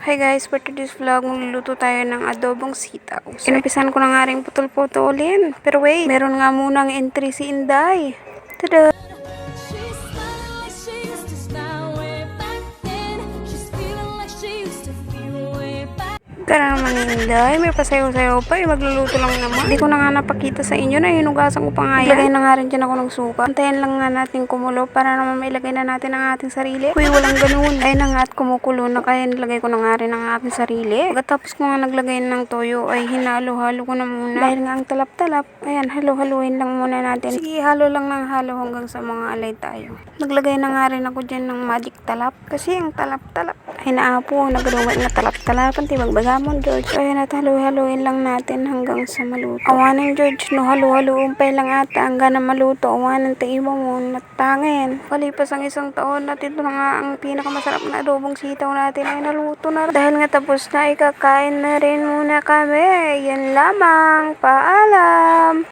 Hi guys, for today's vlog, magluluto tayo ng adobong sitaw. Inumpisan ko na nga rin putol-putulin. Pero wait, meron nga munang entry si Inday. Tada! Tara naman Inday, may pasayaw-sayaw pa magluluto lang naman. Hindi ko na nga napakita sa inyo na hinugasan ko pa nga yan. Ilagay na nga rin dyan ako ng suka. Antayin lang nga natin kumulo para naman mailagay na natin ang ating sarili. Uy, walang ganun. Ay na nga at kumukulo na kaya nilagay ko na nga rin ang ating sarili. Pagkatapos ko nga naglagay ng toyo ay hinalo-halo ko na muna. Dahil nga ang talap-talap, ayan, halo-haluin lang muna natin. Sige, halo lang ng halo hanggang sa mga alay tayo. Naglagay na nga rin ako dyan ng magic talap. Kasi ang talap-talap ay naapo, nagdumay na talap-talapan, tibag-bagamon, George. Ayan at halo-haluin lang natin hanggang sa maluto. Awanan, George, no halo-haluin pa lang ata hanggang na maluto. Awanan, taiba mo, natangin. Palipas ang isang taon at ito na nga ang pinakamasarap na adobong sitaw natin ay naluto na. Dahil nga tapos na, ikakain na rin muna kami. Yan lamang. Paalam!